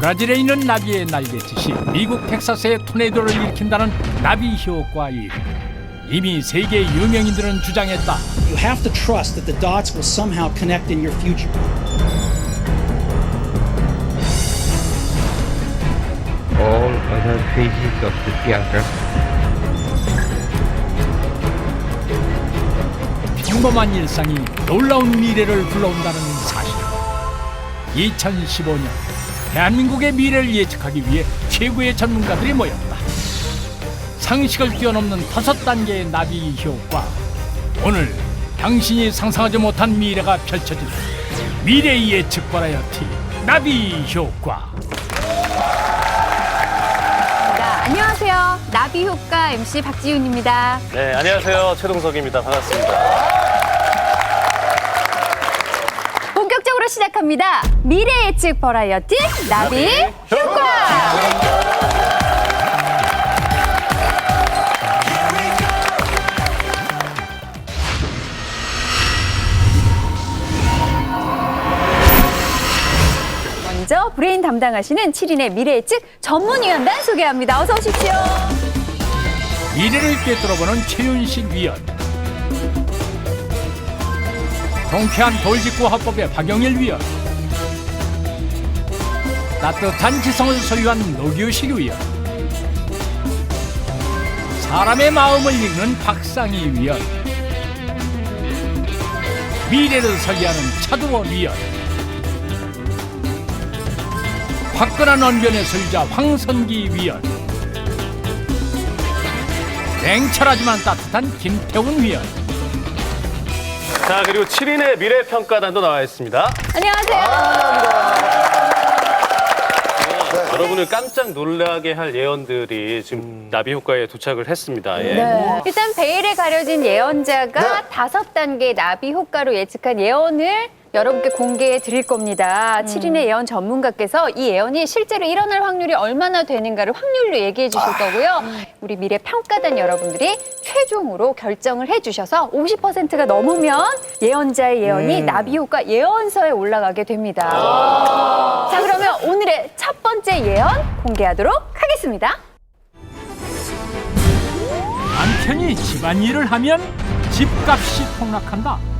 브라질에 있는 나비의 날갯짓이 미국 텍사스의 토네이도를 일으킨다는 나비 효과 일. 이미 세계 유명인들은 주장했다. You have to trust that the dots will somehow connect in your future. All other phases of the theater. 평범한 일상이 놀라운 미래를 불러온다는 사실. 2015년 대한민국의 미래를 예측하기 위해 최고의 전문가들이 모였다. 상식을 뛰어넘는 5단계의 나비 효과. 오늘 당신이 상상하지 못한 미래가 펼쳐진다. 미래 예측 버라이어티 나비 효과. 안녕하세요. 나비 효과 MC 박지윤입니다. 네, 안녕하세요. 최동석입니다. 반갑습니다. 본격적으로 시작합니다. 미래 예측 버라이어티 나비 효과. 먼저 브레인 담당하시는 7인의 미래 예측 전문위원단 소개합니다. 어서 오십시오. 미래를 꿰뚫어보는 최윤식 위원, 통쾌한 돌직구 화법의 박영일 위원, 따뜻한 지성을 소유한 노규식 위원, 사람의 마음을 읽는 박상희 위원, 미래를 설계하는 차두원 위원, 화끈한 언변의 소유자 황선기 위원, 냉철하지만 따뜻한 김태훈 위원. 자, 그리고 7인의 미래평가단도 나와 있습니다. 안녕하세요. 여러분을 깜짝 놀라게 할 예언들이 지금 나비 효과에 도착을 했습니다. 예. 네. 일단 베일에 가려진 예언자가 5단계 나비 효과로 예측한 예언을 여러분께 공개해 드릴 겁니다. 7인의 예언 전문가께서 이 예언이 실제로 일어날 확률이 얼마나 되는가를 확률로 얘기해 주실 거고요. 우리 미래 평가단 여러분들이 최종으로 결정을 해 주셔서 50%가 넘으면 예언자의 예언이 나비 효과 예언서에 올라가게 됩니다. 자, 그러면 오늘의 첫 번째 예언 공개하도록 하겠습니다. 남편이 집안일을 하면 집값이 폭락한다.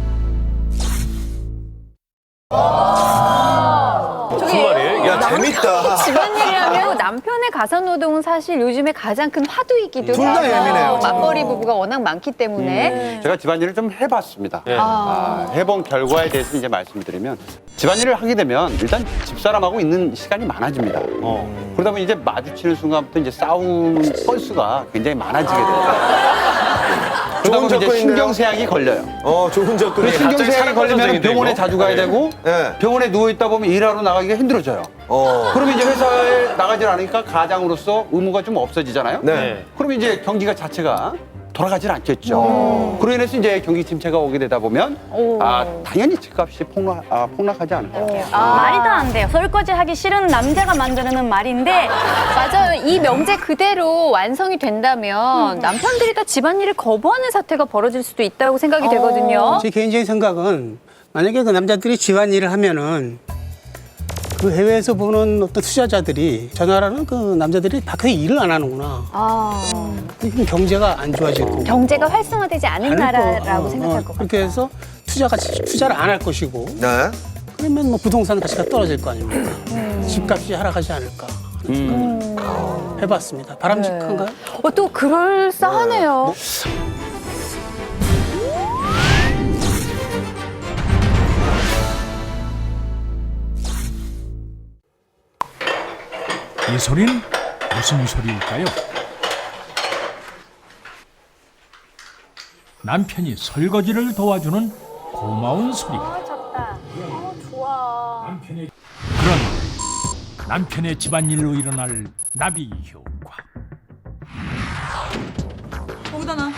무슨 말이에요? 야, 재밌다. 집안일이라면 남편의 가사노동은 사실 요즘에 가장 큰 화두이기도 둘다 예민해요. 맞벌이 부부가 워낙 많기 때문에. 제가 집안일을 좀 해봤습니다. 네. 해본 결과에 대해서 이제 말씀드리면 집안일을 하게 되면 일단 집사람하고 있는 시간이 많아집니다. 그러다 보면 이제 마주치는 순간부터 이제 싸움 건수가 굉장히 많아지게 돼요. 그러다 보면 이제 접근이네요. 신경쇠약이 걸려요. 좋은 접근이. 신경쇠약이 걸리면 병원에 자주 가야 되고 네. 병원에 누워있다 보면 일하러 나가기가 힘들어져요. 그러면 이제 회사에 나가질 않으니까 가장으로서 의무가 좀 없어지잖아요. 네. 그러면 이제 경기가 자체가 돌아가질 않겠죠. 그로 인해서 이제 경기 침체가 오게 되다 보면 당연히 집값이 폭락하지 않을까. 말이 더 안 돼요. 설거지 하기 싫은 남자가 만드는 말인데 맞아요. 이 명제 그대로 완성이 된다면 남편들이 다 집안일을 거부하는 사태가 벌어질 수도 있다고 생각이 되거든요. 제 개인적인 생각은 만약에 그 남자들이 집안일을 하면은 그 해외에서 보는 어떤 투자자들이 저 나라는 그 남자들이 밖에서 일을 안 하는구나. 그럼 경제가 안 좋아질 거고. 경제가 활성화되지 않은 나라라고 생각할 것 같아요. 그렇게 해서 투자를 안 할 것이고. 네. 그러면 뭐 부동산 가치가 떨어질 거 아닙니까? 집값이 하락하지 않을까. 해봤습니다. 바람직한가요? 또 그럴싸하네요. 이 소리는 무슨 소리일까요? 남편이 설거지를 도와주는 고마운 소리가. 그러나 남편의 집안일로 일어날 나비 효과. 거기다 놔.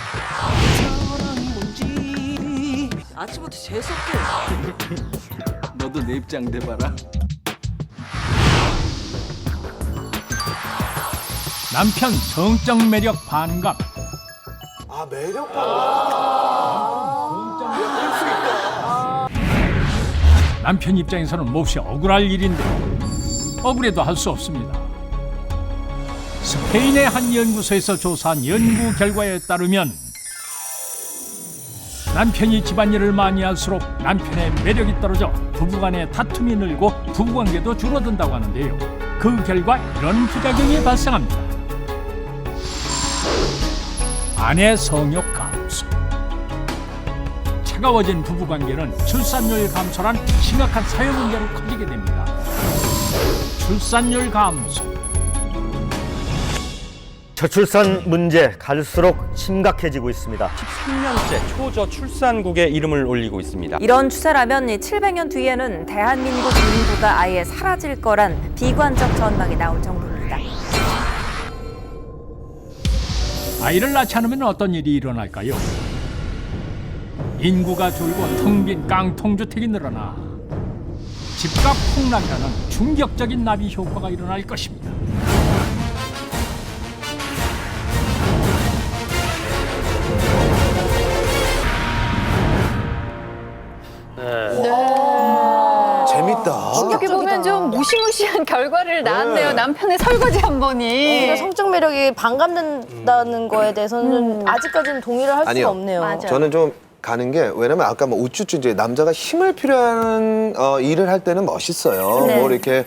사랑이 뭔지 아침부터 재수없게. 너도 내 입장 대봐라. 남편 성적 매력 반감. 매력 남편 입장에서는 몹시 억울할 일인데 억울해도 할 수 없습니다. 스페인의 한 연구소에서 조사한 연구 결과에 따르면 남편이 집안일을 많이 할수록 남편의 매력이 떨어져 부부간의 다툼이 늘고 부부관계도 줄어든다고 하는데요. 그 결과 이런 부작용이 발생합니다. 아내 성욕 감소. 차가워진 부부관계는 출산율 감소란 심각한 사회 문제로 커지게 됩니다. 출산율 감소. 저출산 문제 갈수록 심각해지고 있습니다. 13년째 초저출산국에 이름을 올리고 있습니다. 이런 추세라면 700년 뒤에는 대한민국 인구가 아예 사라질 거란 비관적 전망이 나올 정도입니다. 아이를 낳지 않으면 어떤 일이 일어날까요? 인구가 줄고 텅 빈 깡통주택이 늘어나 집값 폭락이라는 충격적인 나비 효과가 일어날 것입니다. 재밌다. 어떻게 보면 좀 무시무시한 결과를 낳았네요. 남편의 설거지 한 번이. 성적 매력이 반감된다는 거에 대해서는 아직까지는 동의를 할 수가 없네요. 저는 좀 가는 게 왜냐면 아까 뭐 우쭈쭈 이제 남자가 힘을 필요한 일을 할 때는 멋있어요. 네. 뭐 이렇게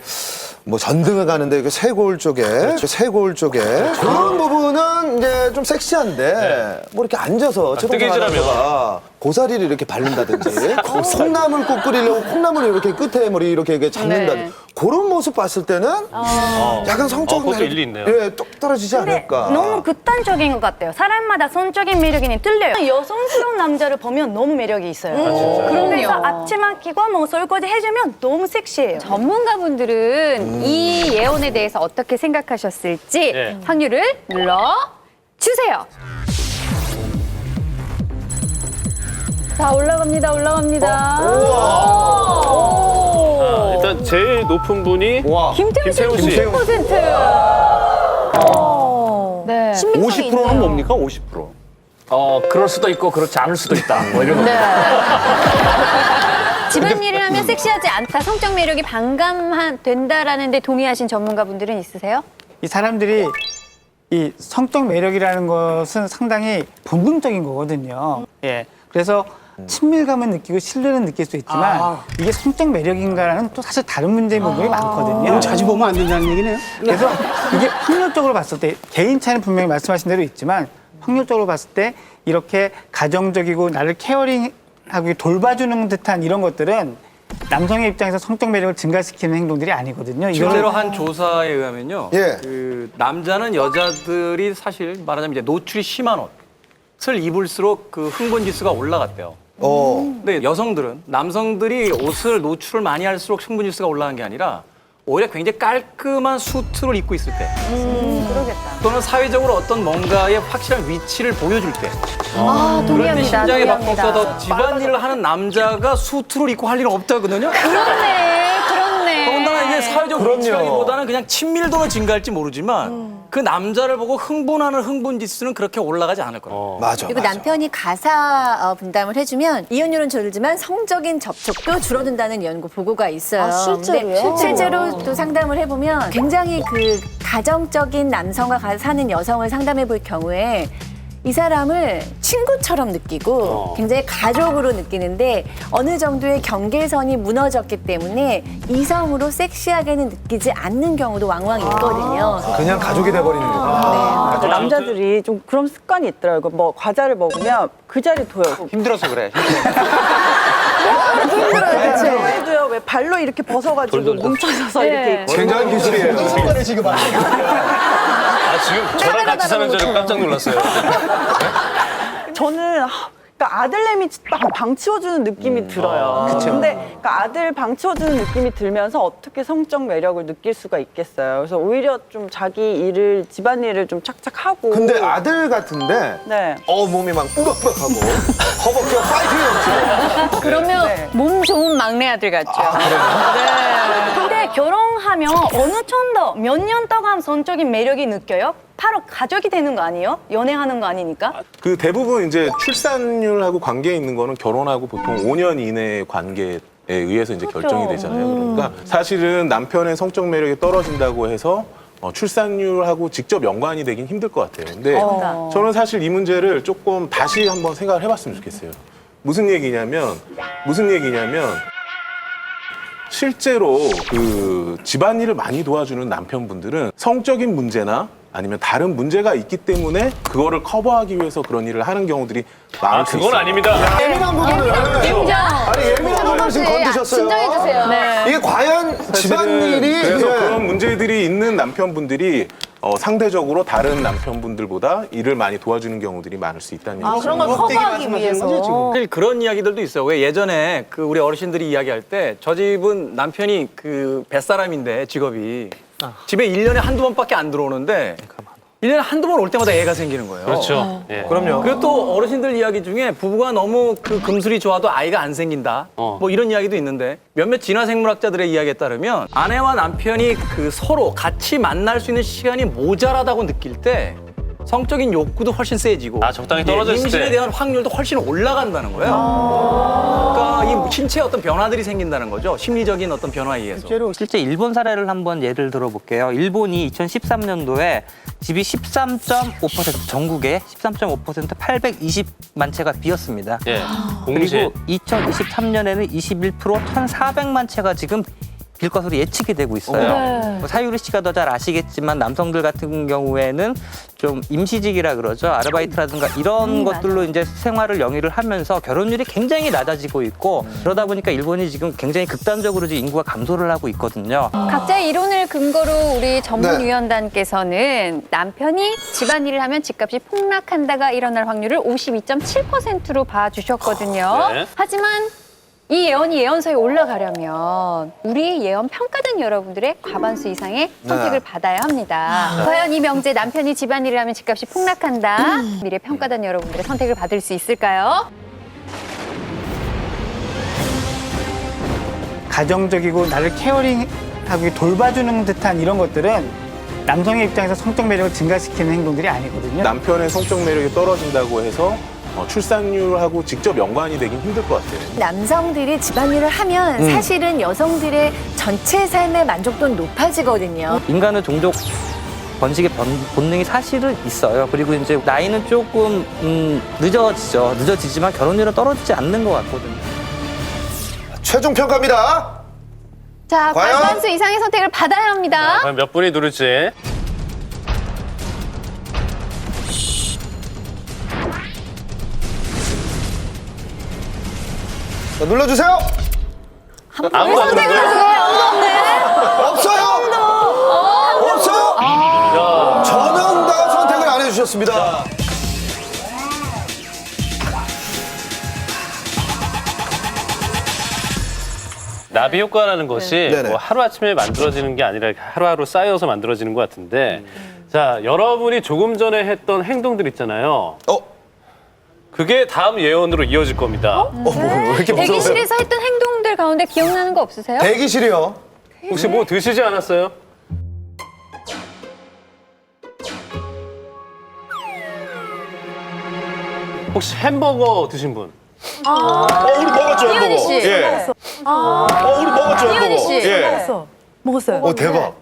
뭐 전등을 가는데 이렇게 쇄골 쪽에 그런 부분은 이제 좀 섹시한데 뭐 이렇게 앉아서 뜨개질하면. 고사리를 이렇게 바른다든지 콩나물 국 끓이려고 콩나물을 이렇게 끝에 머리 이렇게 잡는다든지 그런 모습 봤을 때는 약간 성적인 그것도 일리 있네요. 예, 뚝 떨어지지 않을까. 너무 극단적인 것 같아요. 사람마다 성적인 매력이 틀려요. 여성스러운 남자를 보면 너무 매력이 있어요. 그래서 앞치마 끼고 뭐 설거지 해주면 너무 섹시해요. 전문가분들은 이 예언에 대해서 어떻게 생각하셨을지 네. 확률을 눌러주세요. 자, 올라갑니다. 일단 제일 높은 분이 김태훈 씨 김태훈 씨. 10%. 네. 50%는 뭡니까? 50%. 그럴 수도 있고 그렇지 않을 수도 있다. 뭐 이런 거. 네. 집안일을 하면 섹시하지 않다, 성적 매력이 반감된다라는 데 동의하신 전문가분들은 있으세요? 이 사람들이 이 성적 매력이라는 것은 상당히 본능적인 거거든요. 예. 그래서 친밀감은 느끼고 신뢰는 느낄 수 있지만 이게 성적 매력인가라는 또 사실 다른 문제의 부분이 많거든요. 음. 자주 보면 안 된다는 얘기네요. 그래서 이게 확률적으로 봤을 때 개인 차이는 분명히 말씀하신 대로 있지만 확률적으로 봤을 때 이렇게 가정적이고 나를 케어링하고 돌봐주는 듯한 이런 것들은 남성의 입장에서 성적 매력을 증가시키는 행동들이 아니거든요. 실제로 한 조사에 의하면요. 예. 그 남자는 여자들이 사실 말하자면 이제 노출이 심한 옷을 입을수록 그 흥분 지수가 올라갔대요. 근데 여성들은 남성들이 옷을 노출을 많이 할수록 흥분 지수가 올라간 게 아니라 오히려 굉장히 깔끔한 수트를 입고 있을 때 그러겠다. 또는 사회적으로 어떤 뭔가의 확실한 위치를 보여줄 때 아, 그럴 때 동의합니다. 심장이 박동수가 더 동의합니다. 집안일을 하는 남자가 수트를 입고 할 일은 없다거든요. 그렇네. 더군다나 이제 사회적 그럼요. 위치라기보다는 그냥 친밀도는 증가할지 모르지만 그 남자를 보고 흥분하는 흥분 지수는 그렇게 올라가지 않을 거예요. 맞아. 그리고 남편이 가사 분담을 해주면 이혼율은 줄지만 성적인 접촉도 줄어든다는 연구 보고가 있어요. 실제로요? 근데 실제로 또 상담을 해보면 굉장히 그 가정적인 남성과 사는 여성을 상담해 볼 경우에 이 사람을 친구처럼 느끼고 굉장히 가족으로 느끼는데 어느 정도의 경계선이 무너졌기 때문에 이성으로 섹시하게는 느끼지 않는 경우도 왕왕 있거든요. 그냥 가족이 돼버리는 거구나. 남자들이 좀 그런 습관이 있더라고요. 뭐 과자를 먹으면 그 자리 둬요. 힘들어서 그래. 힘들어요. 애도요. 왜 발로 이렇게 벗어가지고 뭉쳐져서 이렇게 있고. 굉장한 기술이에요. 지금 저랑 같이 사는 줄 알고 깜짝 놀랐어요. 저는 그러니까 아들내미 방 치워주는 느낌이 들어요. 근데 그러니까 아들 방 치워주는 느낌이 들면서 어떻게 성적 매력을 느낄 수가 있겠어요. 그래서 오히려 좀 자기 일을 집안일을 좀 착착 하고. 근데 아들 같은데 네. 몸이 막 뿌덕뿌덕하고 허벅지가 파이팅이 넘치고. 그러면 네. 몸 좋은 막내 아들 같죠. 근데 결혼하면 어느 정도 몇 년 동안 성적인 매력이 느껴요? 바로 가족이 되는 거 아니에요? 연애하는 거 아니니까? 그 대부분 이제 출산율하고 관계 있는 거는 결혼하고 보통 5년 이내의 관계 의해서 이제 결정이 되잖아요. 그러니까 사실은 남편의 성적 매력이 떨어진다고 해서 출산율하고 직접 연관이 되긴 힘들 것 같아요. 근데 저는 사실 이 문제를 조금 다시 한번 생각을 해봤으면 좋겠어요. 무슨 얘기냐면 실제로 그 집안일을 많이 도와주는 남편분들은 성적인 문제나 아니면 다른 문제가 있기 때문에 그거를 커버하기 위해서 그런 일을 하는 경우들이 많을 수 있어요. 그건 아닙니다. 예민한 부분을. 인정. 아니, 예민한 부분을 지금 건드셨어요. 진정해주세요. 네. 이게 과연 집안일이. 그래서 예. 그런 문제들이 있는 남편분들이 상대적으로 다른 남편분들보다 일을 많이 도와주는 경우들이 많을 수 있다는 얘기죠. 그런 걸 커버하기 위해서. 사실 그런 이야기들도 있어요. 왜 예전에 그 우리 어르신들이 이야기할 때 저 집은 남편이 그 뱃사람인데 직업이 집에 1년에 한두 번밖에 안 들어오는데 1년에 한두 번 올 때마다 애가 생기는 거예요. 그렇죠. 예. 그럼요. 그리고 또 어르신들 이야기 중에 부부가 너무 그 금술이 좋아도 아이가 안 생긴다. 뭐 이런 이야기도 있는데 몇몇 진화생물학자들의 이야기에 따르면 아내와 남편이 그 서로 같이 만날 수 있는 시간이 모자라다고 느낄 때 성적인 욕구도 훨씬 세지고 적당히 떨어졌을 임신에 때. 대한 확률도 훨씬 올라간다는 거예요. 그러니까 이 신체에 어떤 변화들이 생긴다는 거죠. 심리적인 어떤 변화에 의해서. 실제 일본 사례를 한번 예를 들어볼게요. 일본이 2013년도에 집이 13.5% 전국에 13.5% 820만 채가 비었습니다. 예. 공시. 그리고 2023년에는 21% 1,400만 채가 지금 빌 것으로 예측이 되고 있어요. 사유리 씨가 더 잘 아시겠지만 남성들 같은 경우에는 좀 임시직이라 그러죠. 아르바이트라든가 이런 것들로 이제 생활을 영위를 하면서 결혼율이 굉장히 낮아지고 있고 그러다 보니까 일본이 지금 굉장히 극단적으로 지금 인구가 감소를 하고 있거든요. 각자의 이론을 근거로 우리 전문위원단께서는 남편이 집안일을 하면 집값이 폭락한다가 일어날 확률을 52.7%로 봐주셨거든요. 네. 하지만 이 예언이 예언서에 올라가려면 우리 예언 평가단 여러분들의 과반수 이상의 선택을 받아야 합니다. 과연 이 명제 남편이 집안일을 하면 집값이 폭락한다. 미래 평가단 여러분들의 선택을 받을 수 있을까요? 가정적이고 나를 케어링하고 돌봐주는 듯한 이런 것들은 남성의 입장에서 성적 매력을 증가시키는 행동들이 아니거든요. 남편의 성적 매력이 떨어진다고 해서 출산율하고 직접 연관이 되긴 힘들 것 같아요. 남성들이 집안일을 하면 사실은 여성들의 전체 삶의 만족도는 높아지거든요. 인간은 종족 번식의 본능이 사실은 있어요. 그리고 이제 나이는 조금 늦어지지만 결혼율은 떨어지지 않는 것 같거든요. 최종 평가입니다. 자, 과연? 과반수 이상의 선택을 받아야 합니다. 과연 몇 분이 누를지. 자, 눌러주세요. 아무도 안 선택을 누르고요? 하세요. 아무도 없네. 없어요. 없어요. 전원 다 선택을 안 해주셨습니다. 나비 효과라는 것이 네네. 뭐 하루아침에 만들어지는 게 아니라 하루하루 쌓여서 만들어지는 것 같은데 자, 여러분이 조금 전에 했던 행동들 있잖아요. 그게 다음 예언으로 이어질 겁니다. 왜 이렇게 무서워요? 대기실에서 했던 행동들 가운데 기억나는 거 없으세요? 대기실이요. 혹시 뭐 드시지 않았어요? 혹시 햄버거 드신 분? 우리 먹었죠, 이현희 햄버거. 씨. 예. 우리 먹었죠, 이현희 햄버거. 씨. 예. 먹었어요. 대박.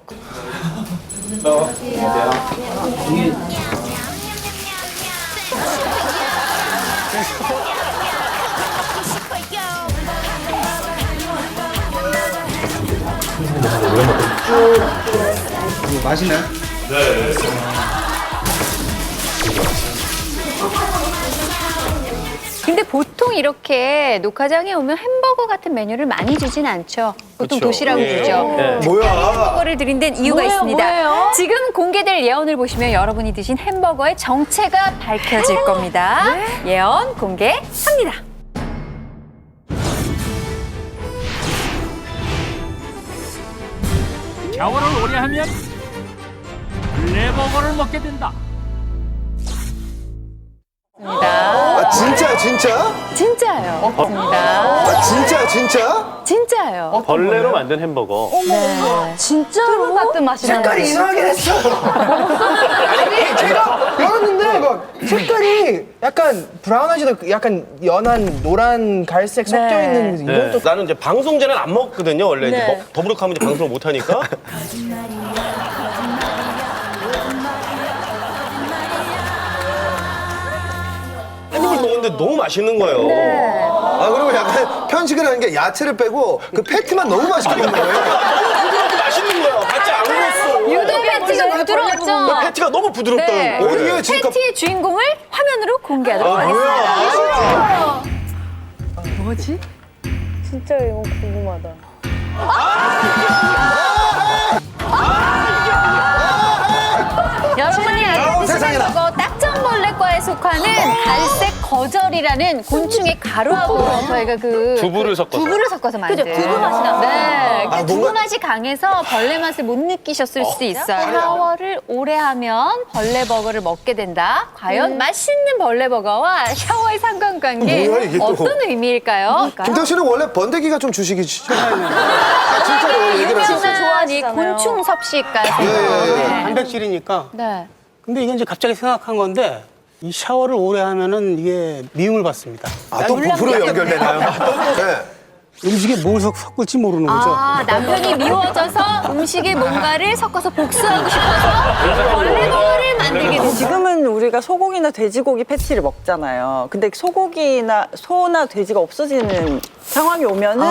맛있나요? 근데 보통 이렇게 녹화장에 오면 햄버거 같은 메뉴를 많이 주진 않죠. 보통 그쵸. 도시락을 예. 주죠. 예. 뭐야? 햄버거를 드린 데는 이유가 뭐예요, 있습니다. 뭐예요? 지금 공개될 예언을 보시면 여러분이 드신 햄버거의 정체가 밝혀질 겁니다. 예언 공개합니다. 샤워를 오래 하면 블레버거를 먹게 된다. 아, 진짜? 진짜예요. 맞습니다. 아, 진짜? 진짜예요. 벌레로 만든 햄버거. 진짜로 같은 맛이 나는. 이상하긴 했어. 아니 제가 열었는데 막 색깔이 약간 브라운하지도 약간 연한 노란 갈색 섞여 있는 이건 또 나는 이제 방송 전에는 안 먹거든요. 원래 네. 이제 더부룩하면 이제 방송을 못 하니까. 한 입을 먹었는데 너무 맛있는 거예요. 아, 그러면 약간 편식을 하는 게 야채를 빼고 그 패티만 너무 맛있게 먹는 거예요. 부드럽고 맛있는 거야. 같이 안 그랬어. 유독 패티가 부드러웠죠? 패티가 너무 부드럽다. 네. 어디에 지금 패티의 주인공을 화면으로 공개하도록 하겠습니다. 뭐지? 진짜 이거 궁금하다. 여러분이 알고 계시는 거고 딱정벌레과에 속하는 갈색 거절이라는 곤충의 가루하고 저희가 그 두부를 섞어서 만든 그죠? 두부 맛이 나요. 네, 아, 두부 뭔가- 맛이 강해서 벌레 맛을 못 느끼셨을 수도 있어요. 샤워를 오래 하면 벌레 버거를 먹게 된다. 과연 맛있는 벌레 버거와 샤워의 상관관계 뭐야, 이게 또. 어떤 의미일까요? 김태형 씨는 원래 번데기가 좀 주식이시죠? 아, 진짜로 얘기를 하세요. 유명한 이 곤충 섭식가에서 예. 단백질이니까. 네. 근데 이건 이제 갑자기 생각한 건데 이 샤워를 오래 하면은 이게 미움을 받습니다. 아, 또 부부로 연결되나요? 네. 음식에 뭘 섞을지 모르는 거죠. 아, 남편이 미워져서 음식에 뭔가를 섞어서 복수하고 싶어서 벌레 버거를 만들게 되죠. 지금은 우리가 소고기나 돼지고기 패티를 먹잖아요. 근데 소고기나 소나 돼지가 없어지는 상황이 오면은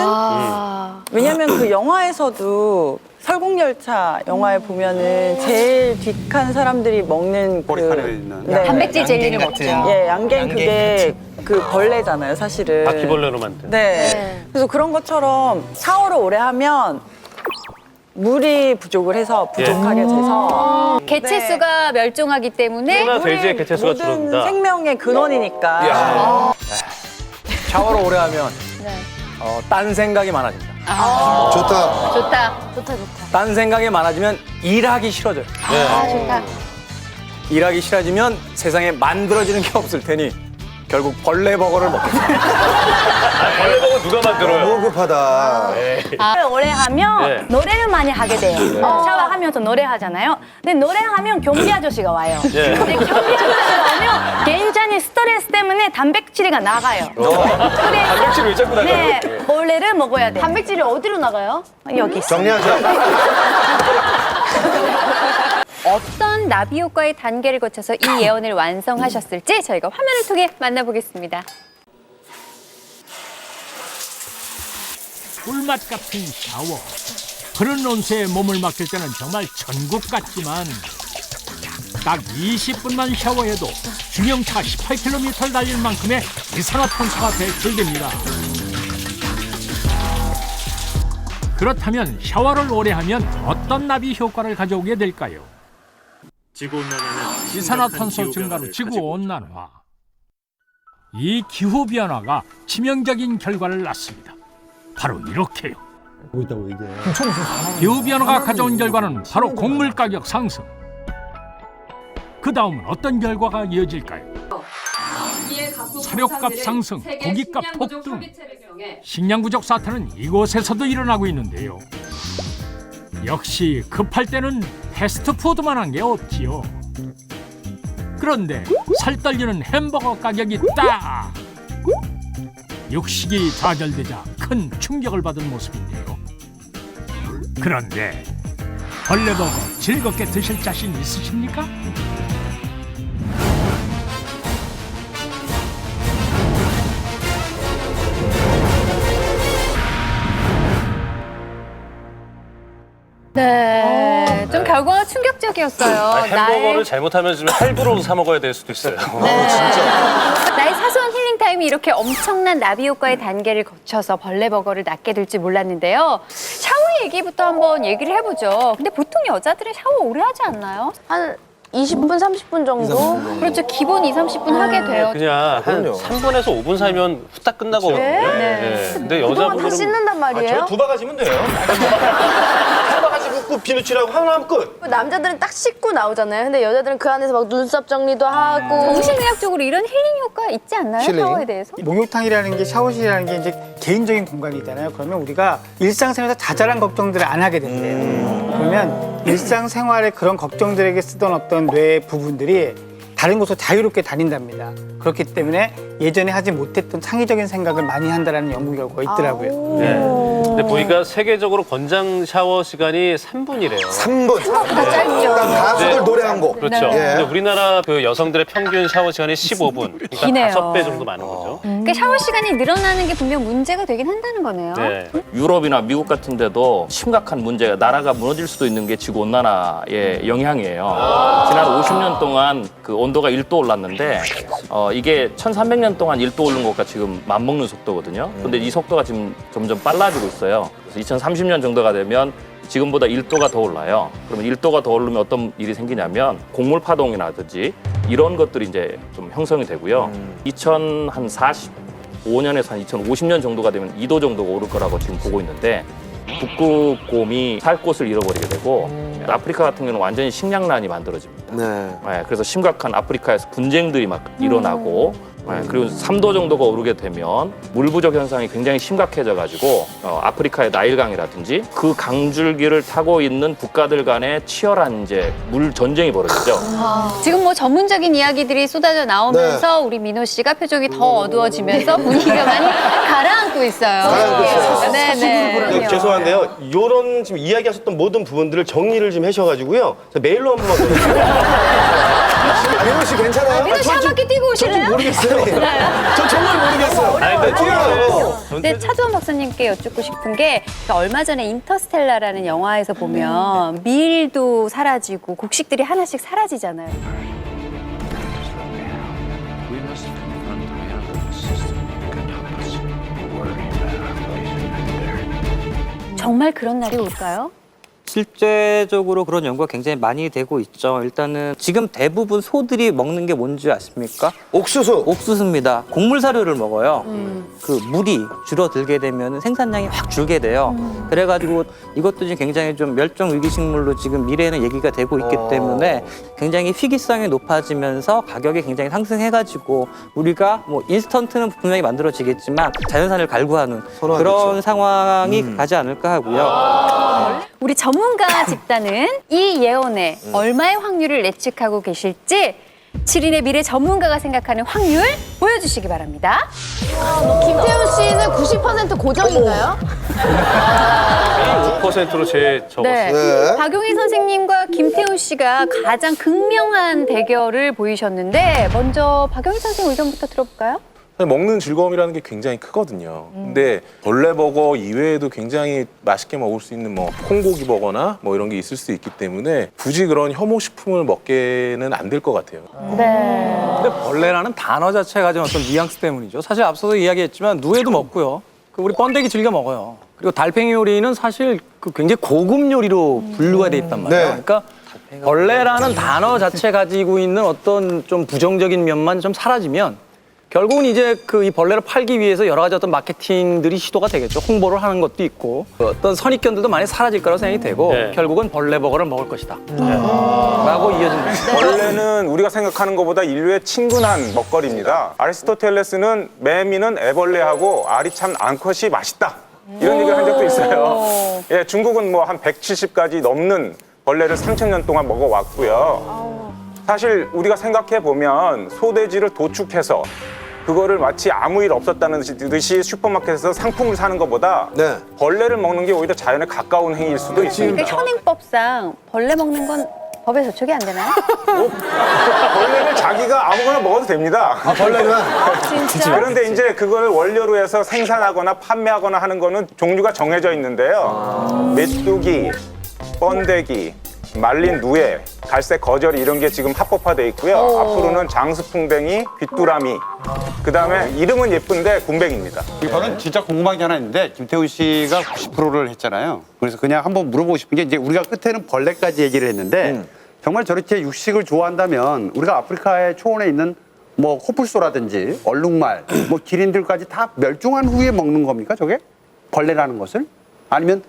왜냐면 그 영화에서도 설국열차 영화에 보면은 제일 뒷칸 사람들이 먹는 머리카락에 있는. 단백질 젤리를 먹죠. 예, 양갱 그게 그 벌레잖아요, 사실은. 바퀴벌레로 만든. 네. 그래서 그런 것처럼 샤워를 오래 하면 물이 부족을 해서 부족하게 돼서 개체수가 멸종하기 때문에 소나 돼지의 개체수가 모든 줄어든다. 생명의 근원이니까. 샤워를 오래 하면 네. 딴 생각이 많아집니다. 좋다. 좋다. 딴 생각이 많아지면 일하기 싫어져요. 아, 좋다. 일하기 싫어지면 세상에 만들어지는 게 없을 테니 결국 벌레 버거를 먹겠습니다. 벌레버거 누가 만들어요? 너무 급하다. 오래 하면 네. 노래를 많이 하게 돼요. 샤워하면서 노래하잖아요. 근데 노래하면 경비 아저씨가 와요. 네. 근데 경비 아저씨가 오면 굉장히 스트레스 때문에 단백질이 나가요. 단백질 왜 자꾸 나가요? 네, 벌레를 먹어야 돼요. 단백질이 어디로 나가요? 여기. 정리하자. 어떤 나비 효과의 단계를 거쳐서 이 예언을 완성하셨을지 저희가 화면을 통해 만나보겠습니다. 꿀맛 같은 샤워. 그런 온수에 몸을 맡길 때는 정말 천국 같지만 딱 20분만 샤워해도 중형차 18km 달릴 만큼의 이산화탄소가 배출됩니다. 그렇다면 샤워를 오래 하면 어떤 나비 효과를 가져오게 될까요? 이산화탄소 증가로 지구온난화. 이 기후변화가 치명적인 결과를 낳습니다. 바로 이렇게요. 기후변화가 가져온 결과는 바로 곡물 가격 상승. 그 다음은 어떤 결과가 이어질까요? 사료값 상승, 고기값 폭등. 식량 부족 사태는 이곳에서도 일어나고 있는데요. 역시 급할 때는 패스트푸드만 한 게 없지요. 그런데 살떨리는 햄버거 가격이 딱! 육식이 좌절되자 큰 충격을 받은 모습인데요. 그런데 벌레버거 즐겁게 드실 자신 있으십니까? 네, 좀 결과가 충격적이었어요. 햄버거를 잘못하면 좀 할부로 사 먹어야 될 수도 있어요. 나의 사소한 힐링 타임이 이렇게 엄청난 나비 효과의 단계를 거쳐서 벌레 버거를 낳게 될 줄 몰랐는데요. 샤워 얘기부터 한번 얘기를 해보죠. 근데 보통 여자들은 샤워 오래 하지 않나요? 한 20분, 30분 정도? 그렇죠. 기본 2, 30분 하게 돼요. 그냥 한 3분에서 5분 살면 후딱 끝나거든요. 네. 근데 여자분들은 씻는단 말이에요? 저희 두 바가지면 돼요. 한 바가지 붓고 비누칠하고 하나하면 끝. 남자들은 딱 씻고 나오잖아요. 근데 여자들은 그 안에서 막 눈썹 정리도 하고. 정신의학적으로 이런 힐링 효과 있지 않나요? 샤워에 대해서? 목욕탕이라는 게 샤워실이라는 게 이제 개인적인 공간이잖아요. 그러면 우리가 일상생활에서 자잘한 걱정들을 안 하게 된대요. 그러면 일상생활에 그런 걱정들에게 쓰던 어떤 뇌 부분들이 다른 곳으로 자유롭게 다닌답니다. 그렇기 때문에 예전에 하지 못했던 창의적인 생각을 많이 한다는 연구 결과가 있더라고요. 네. 근데 보니까 세계적으로 권장 샤워 시간이 3분이래요. 3분. 생각보다 짧죠. 가수들 노래한 곡. 그렇죠. 예. 근데 우리나라 그 여성들의 평균 샤워 시간이 15분. 그러니까 기네요. 5배 정도 많은 거죠. 그러니까 샤워 시간이 늘어나는 게 분명 문제가 되긴 한다는 거네요. 네. 유럽이나 미국 같은 데도 심각한 문제가 나라가 무너질 수도 있는 게 지구온난화의 영향이에요. 지난 50년 동안 그 온도가 1도 올랐는데 이게 1300년 동안 1도 오른 것과 지금 맞먹는 속도거든요. 근데 이 속도가 지금 점점 빨라지고 있어요. 그래서 2030년 정도가 되면 지금보다 1도가 더 올라요. 그러면 1도가 더 오르면 어떤 일이 생기냐면 곡물 파동이라든지 이런 것들이 이제 좀 형성이 되고요. 2045년에서 한 2050년 정도가 되면 2도 정도가 오를 거라고 지금 보고 있는데 북극곰이 살 곳을 잃어버리게 되고 아프리카 같은 경우는 완전히 식량난이 만들어집니다. 네. 그래서 심각한 아프리카에서 분쟁들이 막 일어나고 그리고 3도 정도가 오르게 되면 물 부족 현상이 굉장히 심각해져가지고 아프리카의 나일강이라든지 그 강줄기를 타고 있는 국가들 간의 치열한 이제 물 전쟁이 벌어지죠. 지금 뭐 전문적인 이야기들이 쏟아져 나오면서 우리 민호 씨가 표정이 더 어두워지면서 분위기가 많이 가라앉고 있어요. 네, 죄송한데요. 이런 지금 이야기하셨던 모든 부분들을 정리를 좀 하셔가지고요. 메일로 한 번만 보내주세요. 민호 씨 괜찮아요? 민호 씨 한 바퀴 뛰고 오실래요? 모르겠어요. 저 정말 모르겠어요. 근데 차두원 박사님께 여쭙고 싶은 게 얼마 전에 인터스텔라라는 영화에서 보면 밀도 사라지고 곡식들이 하나씩 사라지잖아요. 정말 그런 날이 올까요? 실제적으로 그런 연구가 굉장히 많이 되고 있죠. 일단은 지금 대부분 소들이 먹는 게 뭔지 아십니까? 옥수수. 옥수수입니다. 곡물 사료를 먹어요. 그 물이 줄어들게 되면 생산량이 확 줄게 돼요. 그래가지고 이것도 지금 굉장히 좀 멸종 위기 식물로 지금 미래에는 얘기가 되고 있기 때문에 굉장히 희귀성이 높아지면서 가격이 굉장히 상승해가지고 우리가 뭐 인스턴트는 분명히 만들어지겠지만 자연산을 갈구하는 그런 상황이 가지 않을까 하고요. 우리 전문가 집단은 이 예언에 얼마의 확률을 예측하고 계실지 7인의 미래 전문가가 생각하는 확률 보여주시기 바랍니다. 김태훈 씨는 90% 고정인가요? 6%로 제 적었어요. 네. 박용희 선생님과 김태훈 씨가 가장 극명한 대결을 보이셨는데 먼저 박용희 선생님 의견부터 들어볼까요? 먹는 즐거움이라는 게 굉장히 크거든요. 근데 벌레버거 이외에도 굉장히 맛있게 먹을 수 있는 뭐 콩고기 버거나 뭐 이런 게 있을 수 있기 때문에 굳이 그런 혐오 식품을 먹게는 안 될 것 같아요. 근데 벌레라는 단어 자체가 가진 어떤 뉘앙스 때문이죠. 사실 앞서도 이야기했지만 누에도 먹고요. 우리 번데기 즐겨 먹어요. 그리고 달팽이 요리는 사실 그 굉장히 고급 요리로 분류가 돼 있단 말이에요. 그러니까 벌레라는 단어 자체 가지고 있는 어떤 좀 부정적인 면만 좀 사라지면 결국은 이제 그 이 벌레를 팔기 위해서 여러 가지 어떤 마케팅들이 시도가 되겠죠. 홍보를 하는 것도 있고 어떤 선입견들도 많이 사라질 거라고 생각이 되고 결국은 벌레버거를 먹을 것이다. 라고 이어진다. 벌레는 우리가 생각하는 것보다 인류의 친근한 먹거리입니다. 아리스토텔레스는 매미는 애벌레하고 알이 참 암컷이 맛있다. 이런 얘기를 한 적도 있어요. 예, 중국은 뭐 한 170가지 넘는 벌레를 3000년 동안 먹어왔고요. 사실 우리가 생각해 보면 소돼지를 도축해서 그거를 마치 아무 일 없었다는 듯이 슈퍼마켓에서 상품을 사는 것보다 벌레를 먹는 게 오히려 자연에 가까운 행위일 수도 있습니다. 그러니까 현행법상 벌레 먹는 건 법에 저촉이 안 되나요? 벌레를 자기가 아무거나 먹어도 됩니다. 벌레는? 진짜? 그런데 이제 그걸 원료로 해서 생산하거나 판매하거나 하는 거는 종류가 정해져 있는데요. 메뚜기, 번데기, 말린 누에, 갈색 거저리 이런 게 지금 합법화돼 있고요. 앞으로는 장수풍뎅이, 귀뚜라미, 그다음에 이름은 예쁜데 굼벵입니다. 저는 진짜 궁금한 게 하나 있는데 김태훈 씨가 90%를 했잖아요. 그래서 그냥 한번 물어보고 싶은 게 이제 우리가 끝에는 벌레까지 얘기를 했는데 정말 저렇게 육식을 좋아한다면 우리가 아프리카의 초원에 있는 뭐 코뿔소라든지 얼룩말, 뭐 기린들까지 다 멸종한 후에 먹는 겁니까 저게? 벌레라는 것을? 아니면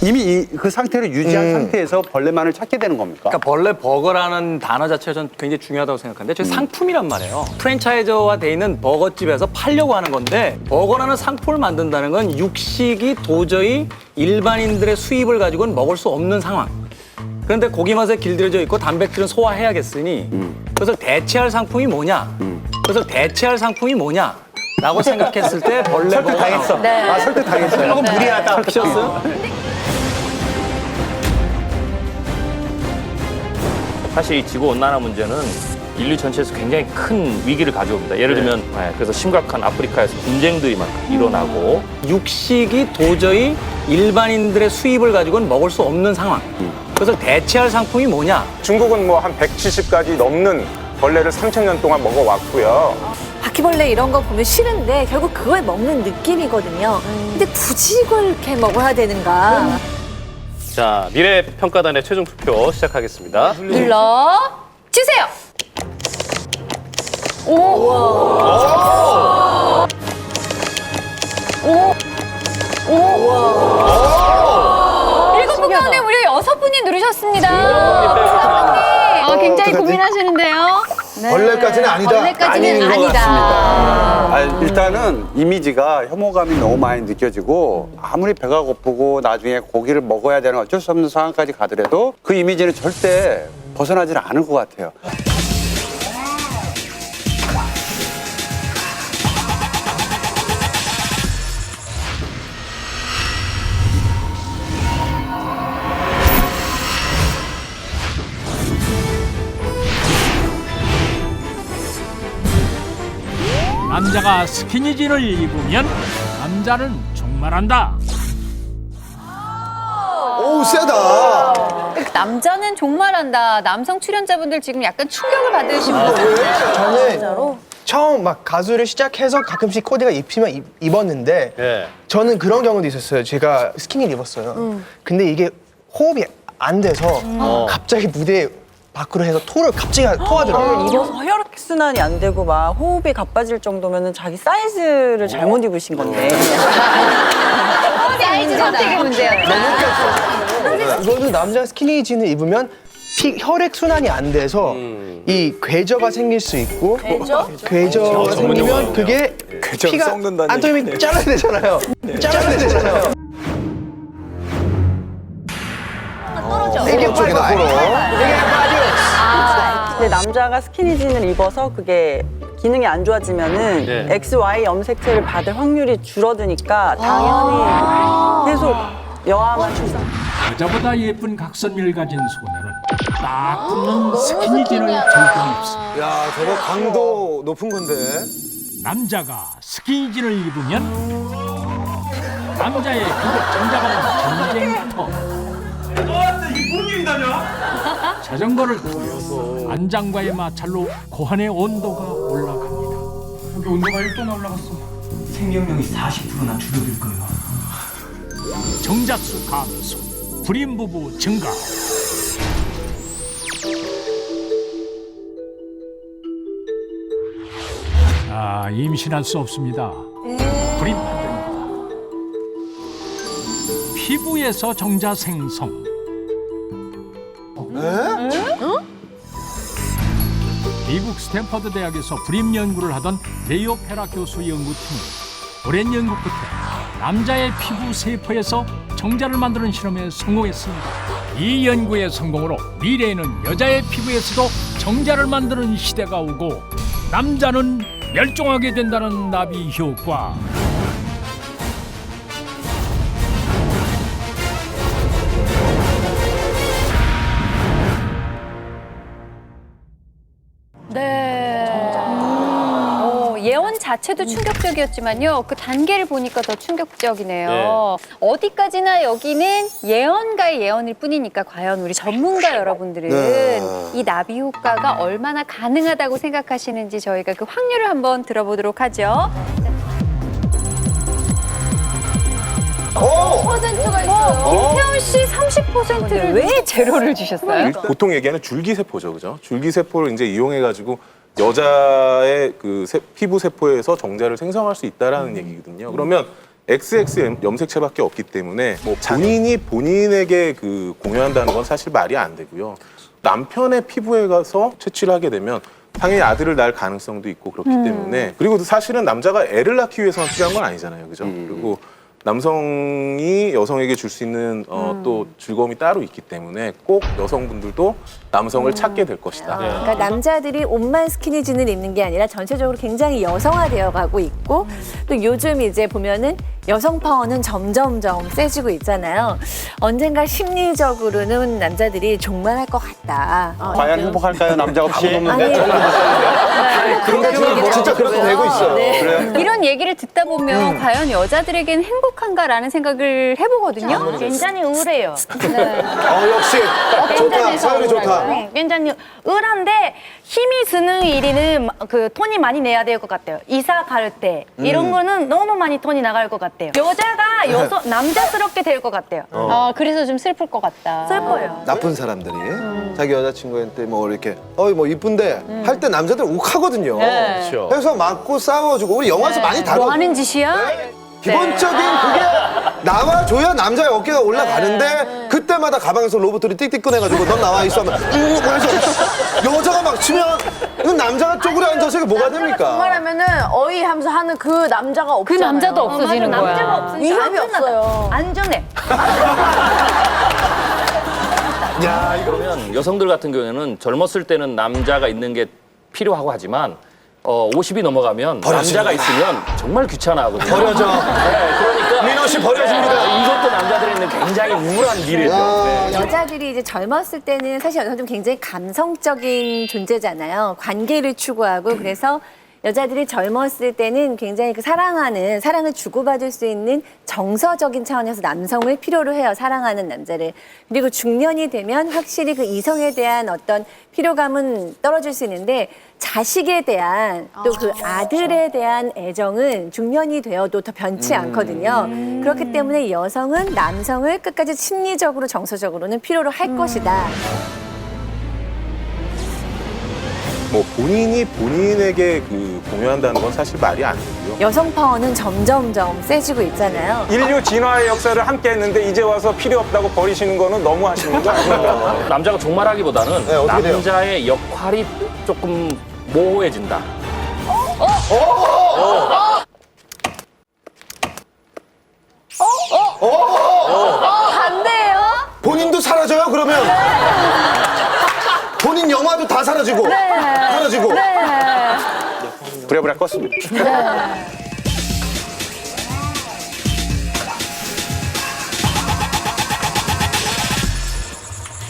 이미 그 상태를 유지한 상태에서 벌레만을 찾게 되는 겁니까? 그러니까 벌레 버거라는 단어 자체가 전 굉장히 중요하다고 생각하는데 저 상품이란 말이에요. 프랜차이저화 돼 있는 버거집에서 팔려고 하는 건데 버거라는 상품을 만든다는 건 육식이 도저히 일반인들의 수입을 가지고는 먹을 수 없는 상황. 그런데 고기 맛에 길들여져 있고 단백질은 소화해야겠으니 그것을 대체할 상품이 뭐냐? 그것을 대체할 상품이 뭐냐? 라고 생각했을 때 벌레 설득 버거가 당했어. 나오죠. 아, 설득 당했어요. 조금 무리하다. 설득하셨어요? 사실 이 지구온난화 문제는 인류 전체에서 굉장히 큰 위기를 가져옵니다. 예를 들면 그래서 심각한 아프리카에서 분쟁들이 막 일어나고 육식이 도저히 일반인들의 수입을 가지고는 먹을 수 없는 상황. 그것을 대체할 상품이 뭐냐? 중국은 뭐 한 170가지 넘는 벌레를 3,000년 동안 먹어왔고요. 바퀴벌레 이런 거 보면 싫은데 결국 그걸 먹는 느낌이거든요. 근데 굳이 이걸 이렇게 먹어야 되는가? 자, 미래평가단의 최종 투표 시작하겠습니다. 눌러 주세요. 오. 일곱 분 가운데 무려 6분이 누르셨습니다. 굉장히 고민하시는데요. 네. 벌레까지는 아니다. 벌레까지는 아닌 것 아니다. 같습니다. 일단은 이미지가 혐오감이 너무 많이 느껴지고 아무리 배가 고프고 나중에 고기를 먹어야 되는 어쩔 수 없는 상황까지 가더라도 그 이미지는 절대 벗어나질 않을 것 같아요. 남자가 스키니진을 입으면 남자는 종말한다. 오, 세다. 남자는 종말한다. 남성 출연자분들 지금 약간 충격을 받으신 것 같아요. 저는 처음 막 가수를 시작해서 가끔씩 코디가 입히면 입었는데 예. 저는 그런 경우도 있었어요. 제가 스키니를 입었어요. 근데 이게 호흡이 안 돼서 갑자기 무대 밖으로 해서 토를 갑자기 토하더라고요. 입어서 혈액순환이 안 되고 막 호흡이 가빠질 정도면 자기 사이즈를 잘못 입으신 건데. 사이즈 선택의 문제였다. 이거는 남자 스키니진을 입으면 혈액 순환이 안 돼서 이 괴저가 생길 수 있고 괴저가 생기면 그게 피가 안토님이 잘라야 되잖아요. 잘라야 되잖아요. 이게 쪽이다, 앞으로. 근데 남자가 스키니진을 입어서 그게 기능이 안 좋아지면은 네. XY 염색체를 받을 확률이 줄어드니까 당연히 계속 여아만 출산. 여자보다 예쁜 각선미를 가진 소녀는 딱 붙는 스키니진을 절대 입습니다. 야, 저거 강도 높은 건데. 남자가 스키니진을 입으면 남자의 그것 전자가는 전쟁터. 이게 뭔 일이다냐? 자전거를 타면서 안장과의 마찰로 고환의 온도가 올라갑니다. 여기 온도가 1도나 올라갔어. 생명력이 40%나 줄어들 거야. 정작수 감소, 불임 부부 증가. 임신할 수 없습니다. 불임 반대입니다. 피부에서 정자 생성. 미국 스탠퍼드 대학에서 불임 연구를 하던 레오 페라 교수 연구팀은 오랜 연구 끝에 남자의 피부 세포에서 정자를 만드는 실험에 성공했습니다. 이 연구의 성공으로 미래에는 여자의 피부에서도 정자를 만드는 시대가 오고 남자는 멸종하게 된다는 나비 효과. 네. 예언 자체도 충격적이었지만요. 그 단계를 보니까 더 충격적이네요. 네. 어디까지나 여기는 예언가의 예언일 뿐이니까 과연 우리 전문가 여러분들은 네. 이 나비 효과가 얼마나 가능하다고 생각하시는지 저희가 그 확률을 한번 들어보도록 하죠. 퍼센트가 있어요. 김태훈 씨 30%를 왜 제로를 주셨어요? 보통 얘기하는 줄기세포죠, 그죠? 줄기세포를 이제 이용해가지고 여자의 그 피부 세포에서 정자를 생성할 수 있다라는 얘기거든요. 그러면 XX 염색체밖에 없기 때문에 뭐 본인이 본인에게 그 공유한다는 건 사실 말이 안 되고요. 남편의 피부에 가서 채취를 하게 되면 당연히 아들을 낳을 가능성도 있고 그렇기 때문에 그리고 사실은 남자가 애를 낳기 위해서만 필요한 건 아니잖아요. 그죠? 그리고 남성이 여성에게 줄 수 있는 또 즐거움이 따로 있기 때문에 꼭 여성분들도 남성을 찾게 될 것이다. 그러니까 남자들이 옷만 스키니진을 입는 게 아니라 전체적으로 굉장히 여성화되어 가고 있고 또 요즘 이제 보면은 여성 파워는 점점점 세지고 있잖아요. 언젠가 심리적으로는 남자들이 종말할 것 같다. 과연 행복할까요? 남자 없이? 진짜 그렇게 되고 있어요. 네. 그래요? 이런 얘기를 듣다 보면 과연 여자들에겐 행복한가라는 생각을 해보거든요. 굉장히 우울해요. 역시 좋다. 사연이 좋다. 네, 굉장히 우울한데 힘이 드는 일에는 그 돈이 많이 내야 될 것 같아요. 이사 갈 때 이런 거는 너무 많이 돈이 나갈 것 같아요. 여자가 남자스럽게 될 것 같아요. 그래서 좀 슬플 것 같다. 슬퍼요. 나쁜 사람들이 자기 여자친구한테 뭐 이렇게 뭐 이쁜데 할 때 남자들 욱하거든요. 네. 그렇죠. 그래서 맞고 싸워주고 우리 영화에서 많이 다뤄. 뭐 하는 짓이야? 기본적인 그게 나와줘야 남자의 어깨가 올라가는데 그때마다 가방에서 로봇들이 띡띡 꺼내가지고 넌 나와 있어 하면 그래서 여자가 막 치면 이건 남자가 쪼그려 앉아서 이게 뭐가 됩니까? 정말하면은 어이 하면서 하는 그 남자가 없잖아요. 그 남자도 없어지는 거야. 남자가 없으니까 위협이 없어요. 안전해. 야, 그러면 여성들 같은 경우에는 젊었을 때는 남자가 있는 게 필요하고 하지만 50이 넘어가면 남자가 있으면 정말 귀찮아하거든요. 버려져. 네, 그러니까 민호 씨 버려집니다. 이것도 남자들에는 굉장히 우울한 미래죠. 네. 여자들이 이제 젊었을 때는 사실 여자들은 굉장히 감성적인 존재잖아요. 관계를 추구하고 그래서 여자들이 젊었을 때는 굉장히 그 사랑을 주고받을 수 있는 정서적인 차원에서 남성을 필요로 해요. 사랑하는 남자를. 그리고 중년이 되면 확실히 그 이성에 대한 어떤 필요감은 떨어질 수 있는데 자식에 대한 또 그 아들에 대한 애정은 중년이 되어도 더 변치 않거든요. 그렇기 때문에 여성은 남성을 끝까지 심리적으로 정서적으로는 필요로 할 것이다. 뭐 본인이 본인에게 그 공유한다는 건 사실 말이 안 되고요. 여성 파워는 점점점 세지고 있잖아요. 인류 진화의 역사를 함께 했는데 이제 와서 필요 없다고 버리시는 거는 너무 하시는 거 아닙니까? 남자가 종말하기보다는 어떻게 돼요? 남자의 역할이 조금 모호해진다. 반대예요? 본인도 사라져요 그러면? 본인 영화도 다 사라지고 사라지고. 부랴부랴 껐습니다.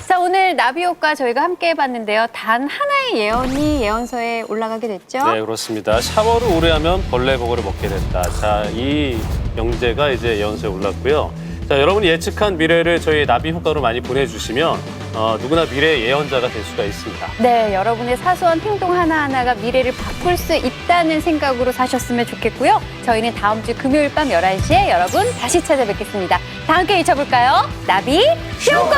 자, 오늘 나비효과 저희가 함께 해봤는데요. 단 하나의 예언이 예언서에 올라가게 됐죠? 네, 그렇습니다. 샤워를 오래 하면 벌레버거를 먹게 된다. 자, 이 명제가 이제 예언서에 올랐고요. 자, 여러분이 예측한 미래를 저희 나비효과로 많이 보내주시면 누구나 미래의 예언자가 될 수가 있습니다. 네, 여러분의 사소한 행동 하나하나가 미래를 바꿀 수 있다는 생각으로 사셨으면 좋겠고요. 저희는 다음 주 금요일 밤 11시에 여러분 다시 찾아뵙겠습니다. 다 함께 외쳐볼까요? 나비효과!